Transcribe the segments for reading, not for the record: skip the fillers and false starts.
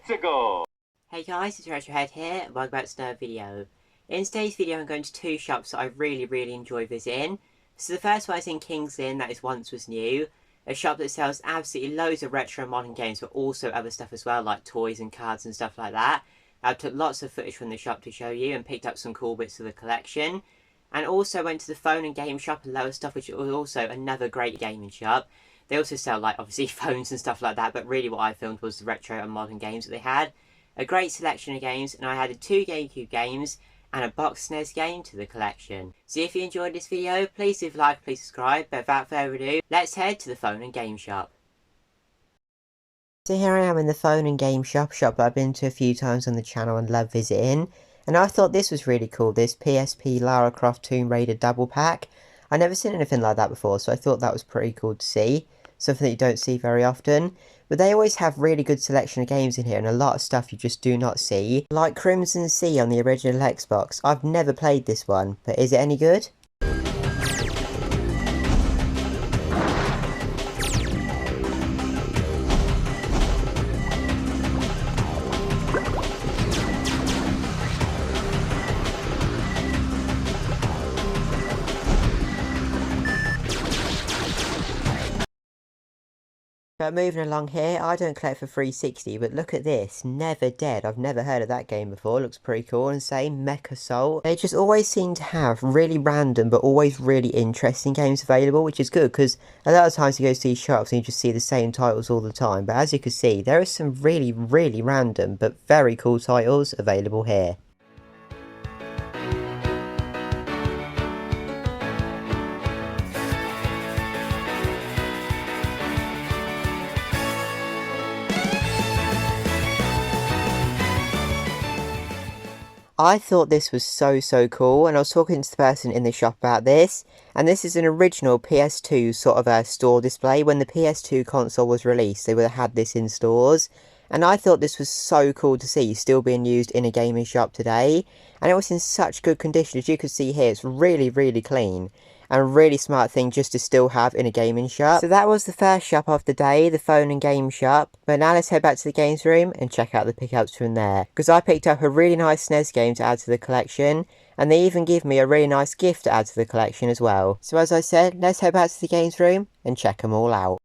Let's go! Hey guys, it's Retrohead here, and welcome back to another video. In today's video I'm going to two shops that I really enjoy visiting. So the first one is in King's Lynn, that is Once Was New. A shop that sells absolutely loads of retro and modern games, but also other stuff as well, like toys and cards and stuff like that. I took lots of footage from the shop to show you and picked up some cool bits of the collection. And also went to the phone and game shop in Lowestoft, which was also another great gaming shop. They also sell, like, obviously phones and stuff like that, but really what I filmed was the retro and modern games that they had. A great selection of games, and I added 2 GameCube games and a box SNES game to the collection. So if you enjoyed this video, please leave a like, please subscribe, but without further ado, let's head to the phone and game shop. So here I am in the phone and game shop that I've been to a few times on the channel and love visiting. And I thought this was really cool, this PSP Lara Croft Tomb Raider double pack. I've never seen anything like that before, so I thought that was pretty cool to see. Something that you don't see very often. But they always have really good selection of games in here and a lot of stuff you just do not see. Like Crimson Sea on the original Xbox. I've never played this one, but is it any good? But moving along here, I don't collect for 360, but look at this, Never Dead. I've never heard of that game before, looks pretty cool. And same, Mecha Soul. They just always seem to have really random, but always really interesting games available, which is good, because a lot of times you go to these shops and you just see the same titles all the time. But as you can see, there are some really random, but very cool titles available here. I thought this was so cool, and I was talking to the person in the shop about this, and this is an original PS2 sort of a store display. When the PS2 console was released, they would have had this in stores, and I thought this was so cool to see, still being used in a gaming shop today, and it was in such good condition. As you can see here, it's really clean. And a really smart thing just to still have in a gaming shop. So that was the first shop of the day, the phone and game shop. But now let's head back to the games room and check out the pickups from there. Because I picked up a really nice SNES game to add to the collection. And they even give me a really nice gift to add to the collection as well. So as I said, let's head back to the games room and check them all out.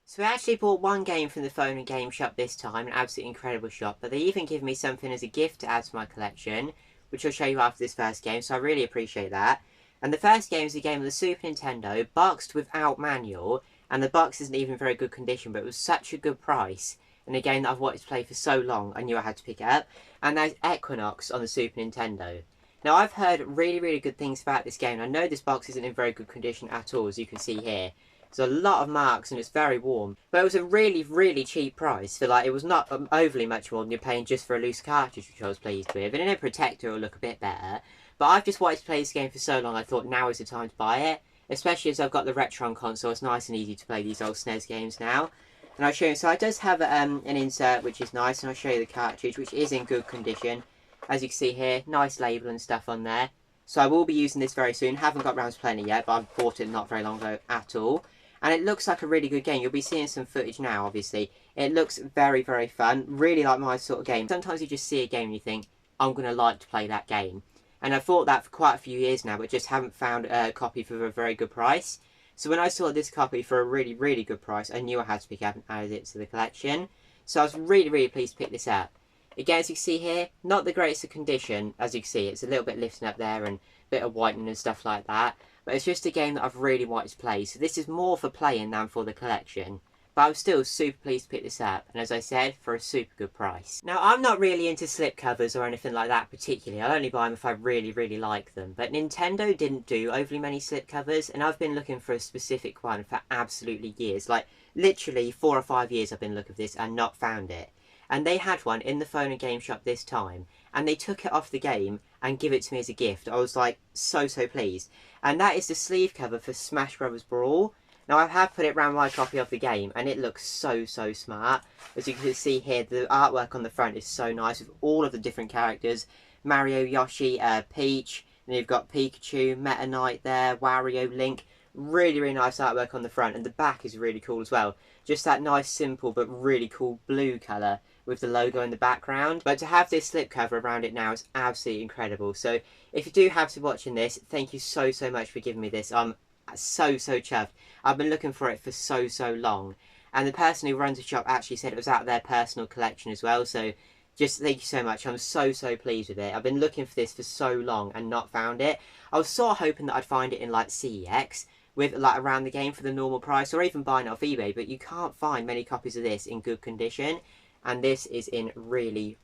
So I actually bought one game from the phone and game shop this time, an absolutely incredible shop. But they even give me something as a gift to add to my collection, which I'll show you after this first game, so I really appreciate that. And the first game is a game of the Super Nintendo, boxed without manual, and the box isn't even in very good condition, but it was such a good price, and a game that I've wanted to play for so long, I knew I had to pick it up, and that's Equinox on the Super Nintendo. Now, I've heard really good things about this game, and I know this box isn't in very good condition at all, as you can see here. There's a lot of marks and it's very warm. But it was a really cheap price for, like, it was not overly much more than you're paying just for a loose cartridge, which I was pleased with. And in a protector it'll look a bit better. But I've just wanted to play this game for so long, I thought now is the time to buy it. Especially as I've got the Retron console, it's nice and easy to play these old SNES games now. And I'll show you, so it does have an insert which is nice, and I'll show you the cartridge, which is in good condition. As you can see here, nice label and stuff on there. So I will be using this very soon, haven't got round to playing it yet, but I've bought it not very long ago at all. And it looks like a really good game. You'll be seeing some footage now, obviously. It looks very fun. Really like my sort of game. Sometimes you just see a game and you think, I'm going to like to play that game. And I've thought that for quite a few years now, but just haven't found a copy for a very good price. So when I saw this copy for a really good price, I knew I had to pick it up and add it to the collection. So I was really pleased to pick this up. Again, as you can see here, not the greatest of condition. As you can see, it's a little bit lifting up there and a bit of whitening and stuff like that. But it's just a game that I've really wanted to play, so this is more for playing than for the collection. But I was still super pleased to pick this up, and as I said, for a super good price. Now, I'm not really into slipcovers or anything like that particularly. I'll only buy them if I really like them. But Nintendo didn't do overly many slipcovers, and I've been looking for a specific one for absolutely years. Like, literally 4 or 5 years I've been looking for this and not found it. And they had one in the phone and game shop this time, and they took it off the game and give it to me as a gift. I was like so pleased. And that is the sleeve cover for Smash Bros. Brawl. Now I have put it around my copy of the game and it looks so smart. As you can see here, the artwork on the front is so nice with all of the different characters. Mario, Yoshi, Peach, and you've got Pikachu, Meta Knight there, Wario, Link. Really, really nice artwork on the front, and the back is really cool as well. Just that nice, simple, but really cool blue colour with the logo in the background. But to have this slipcover around it now is absolutely incredible. So if you do happen to be watching this, thank you so much for giving me this. I'm so chuffed. I've been looking for it for so long. And the person who runs the shop actually said it was out of their personal collection as well. So just thank you so much. I'm so pleased with it. I've been looking for this for so long and not found it. I was sort of hoping that I'd find it in like CEX with like around the game for the normal price, or even buying it off eBay, but you can't find many copies of this in good condition, and this is in really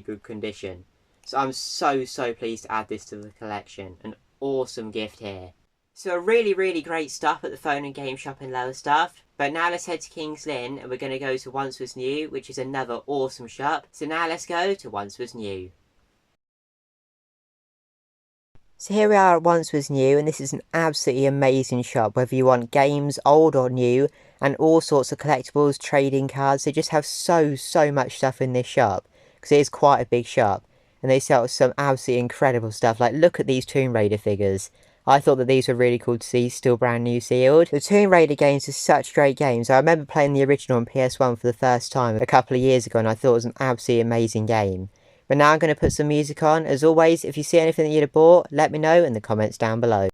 good condition. So I'm so pleased to add this to the collection. An awesome gift here. So a really great stop at the phone and game shop in Lowestoft. But now let's head to King's Lynn, and we're going to go to Once Was New, which is another awesome shop. So now let's go to Once Was New. So here we are at Once Was New, and this is an absolutely amazing shop, whether you want games, old or new, and all sorts of collectibles, trading cards. They just have so much stuff in this shop, because it is quite a big shop, and they sell some absolutely incredible stuff. Like, look at these Tomb Raider figures. I thought that these were really cool to see, still brand new sealed. The Tomb Raider games are such great games. I remember playing the original on PS1 for the first time a couple of years ago, and I thought it was an absolutely amazing game. But now I'm going to put some music on. As always, if you see anything that you'd have bought, let me know in the comments down below.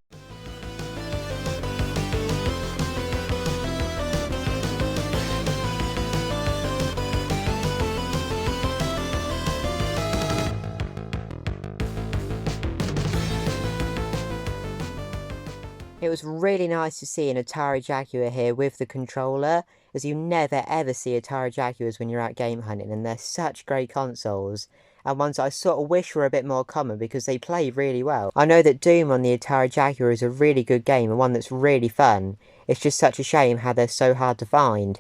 It was really nice to see an Atari Jaguar here with the controller, as you never ever see Atari Jaguars when you're out game hunting, and they're such great consoles, and ones I sort of wish were a bit more common because they play really well. I know that Doom on the Atari Jaguar is a really good game and one that's really fun. It's just such a shame how they're so hard to find.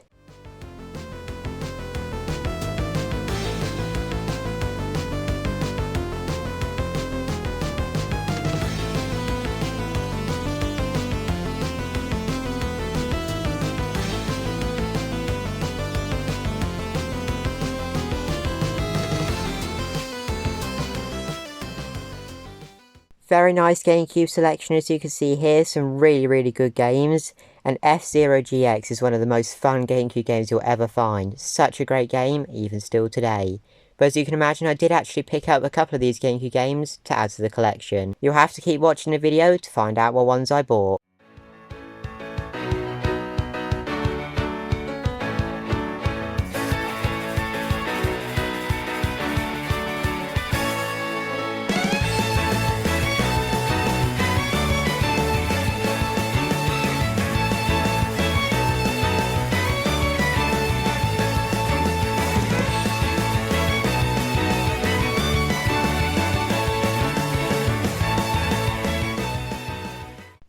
Very nice GameCube selection, as you can see here, some really good games, and F-Zero GX is one of the most fun GameCube games you'll ever find. Such a great game, even still today. But as you can imagine, I did actually pick up a couple of these GameCube games to add to the collection. You'll have to keep watching the video to find out what ones I bought.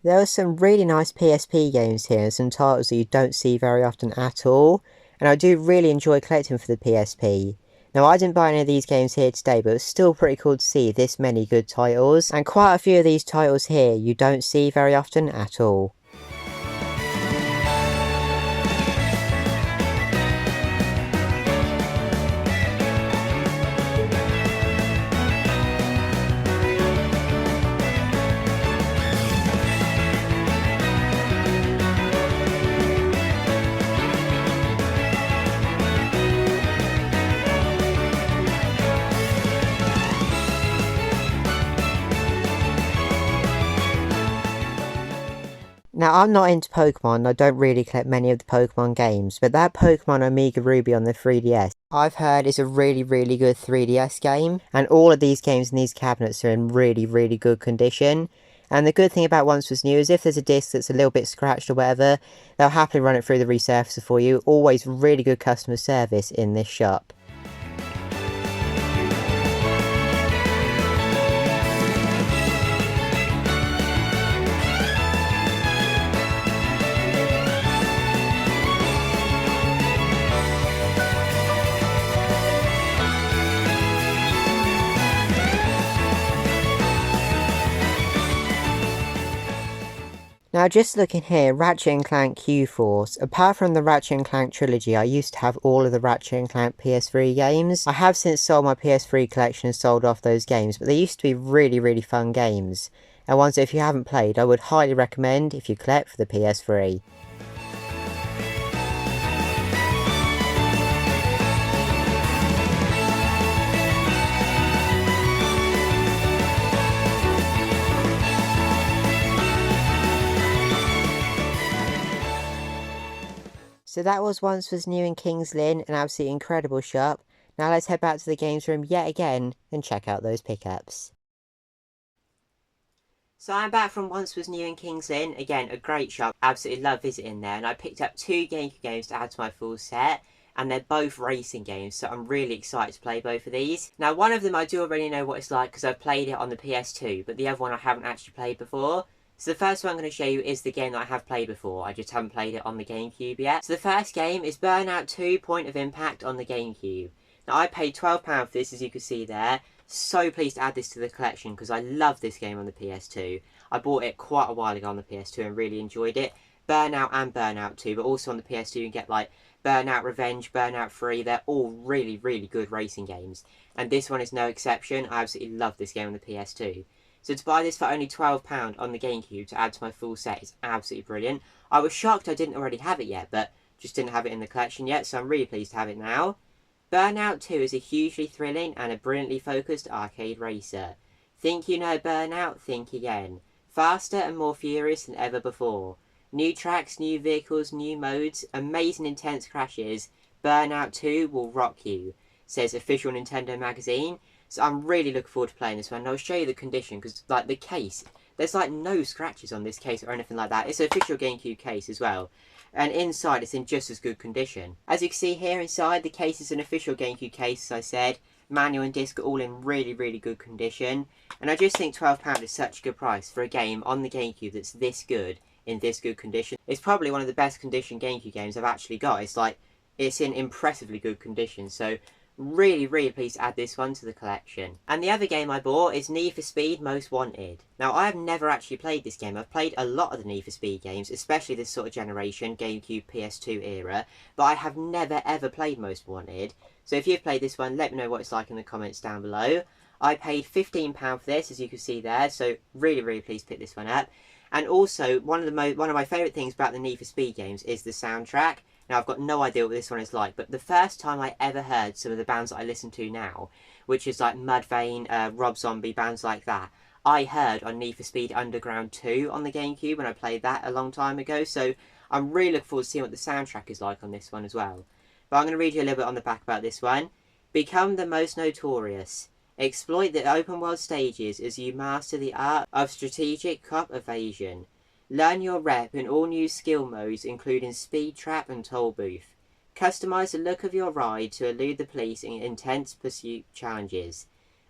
There are some really nice PSP games here and some titles that you don't see very often at all, and I do really enjoy collecting for the PSP. Now, I didn't buy any of these games here today, but it's still pretty cool to see this many good titles, and quite a few of these titles here you don't see very often at all. Now, I'm not into Pokemon, I don't really collect many of the Pokemon games, but that Pokemon Omega Ruby on the 3DS, I've heard is a really good 3DS game, and all of these games in these cabinets are in really good condition. And the good thing about Once Was New is if there's a disc that's a little bit scratched or whatever, they'll happily run it through the resurfacer for you. Always really good customer service in this shop. Now, just looking here, Ratchet & Clank Q-Force. Apart from the Ratchet & Clank trilogy, I used to have all of the Ratchet & Clank PS3 games. I have since sold my PS3 collection and sold off those games, but they used to be really fun games. and ones that if you haven't played I would highly recommend if you collect for the PS3. So that was Once Was New in King's Lynn, an absolutely incredible shop. Now let's head back to the games room yet again and check out those pickups. So I'm back from Once Was New in King's Lynn. Again, a great shop. Absolutely love visiting there. And I picked up 2 GameCube games to add to my full set. And they're both racing games, so I'm really excited to play both of these. Now, one of them I do already know what it's like because I've played it on the PS2, but the other one I haven't actually played before. So the first one I'm going to show you is the game that I have played before. I just haven't played it on the GameCube yet. So the first game is Burnout 2 Point of Impact on the GameCube. Now, I paid £12 for this, as you can see there. So pleased to add this to the collection because I love this game on the PS2. I bought it quite a while ago on the PS2 and really enjoyed it. Burnout and Burnout 2, but also on the PS2 you can get like Burnout Revenge, Burnout 3. They're all really, really good racing games. And this one is no exception. I absolutely love this game on the PS2. So to buy this for only £12 on the GameCube to add to my full set is absolutely brilliant. I was shocked I didn't already have it yet, but just didn't have it in the collection yet, so I'm really pleased to have it now. Burnout 2 is a hugely thrilling and a brilliantly focused arcade racer. Think you know Burnout? Think again. Faster and more furious than ever before. New tracks, new vehicles, new modes, amazing intense crashes. Burnout 2 will rock you, says official Nintendo magazine. So I'm really looking forward to playing this one. And I'll show you the condition because, like, the case, there's like no scratches on this case or anything like that. It's an official GameCube case as well. And inside it's in just as good condition. As you can see here inside, the case is an official GameCube case, as I said. Manual and disc are all in really, really good condition. And I just think £12 is such a good price for a game on the GameCube that's this good, in this good condition. It's probably one of the best conditioned GameCube games I've actually got. It's in impressively good condition. So really, really pleased to add this one to the collection. And the other game I bought is Need for Speed Most Wanted. Now, I have never actually played this game. I've played a lot of the Need for Speed games, especially this sort of generation, GameCube, PS2 era, but I have never ever played Most Wanted. So if you've played this one, let me know what it's like in the comments down below. I paid £15 for this, as you can see there, so really, really pleased to pick this one up. And also, one of my favourite things about the Need for Speed games is the soundtrack. Now, I've got no idea what this one is like, but the first time I ever heard some of the bands that I listen to now, which is like Mudvayne, Rob Zombie, bands like that, I heard on Need for Speed Underground 2 on the GameCube when I played that a long time ago, so I'm really looking forward to seeing what the soundtrack is like on this one as well. But I'm going to read you a little bit on the back about this one. Become the most notorious. Exploit the open world stages as you master the art of strategic cop evasion. Learn your rep in all new skill modes including speed trap and toll booth. Customize the look of your ride to elude the police in intense pursuit challenges.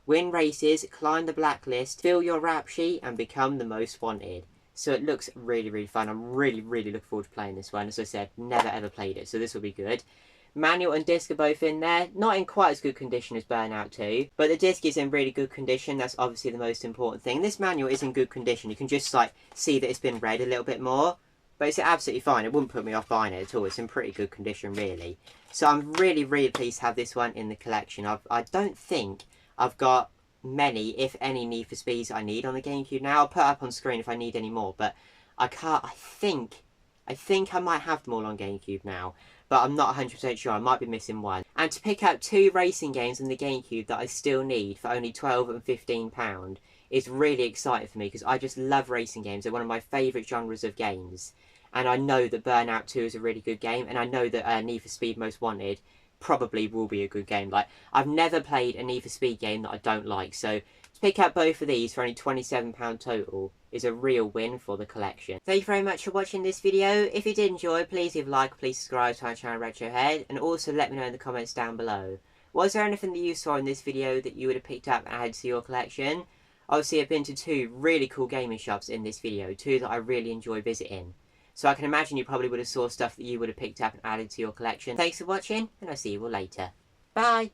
Win races, climb the blacklist, fill your rap sheet and become the most wanted. So it looks really, really fun. I'm really, really looking forward to playing this one. As I said, never ever played it, so this will be good. Manual and disc are both in there. Not in quite as good condition as Burnout 2, but the disc is in really good condition. That's obviously the most important thing. This manual is in good condition. You can just like see that it's been read a little bit more, but it's absolutely fine. It wouldn't put me off buying it at all. It's in pretty good condition, really. So I'm really, really pleased to have this one in the collection. I don't think I've got many, if any, Need for Speeds I need on the GameCube now. I'll put up on screen if I need any more, but I can't. I think I might have them all on GameCube now, but I'm not 100% sure. I might be missing one. And to pick up 2 racing games on the GameCube that I still need for only £12 and £15 is really exciting for me because I just love racing games. They're one of my favourite genres of games. And I know that Burnout 2 is a really good game, and I know that Need for Speed Most Wanted probably will be a good game. Like, I've never played a Need for Speed game that I don't like, so to pick up both of these for only £27 total is a real win for the collection. Thank you very much for watching this video. If you did enjoy, please leave a like, please subscribe to our channel Retrohead, and also let me know in the comments down below. Was there anything that you saw in this video that you would have picked up and added to your collection? Obviously, I've been to 2 really cool gaming shops in this video, 2 that I really enjoy visiting. So I can imagine you probably would have saw stuff that you would have picked up and added to your collection. Thanks for watching, and I'll see you all later. Bye!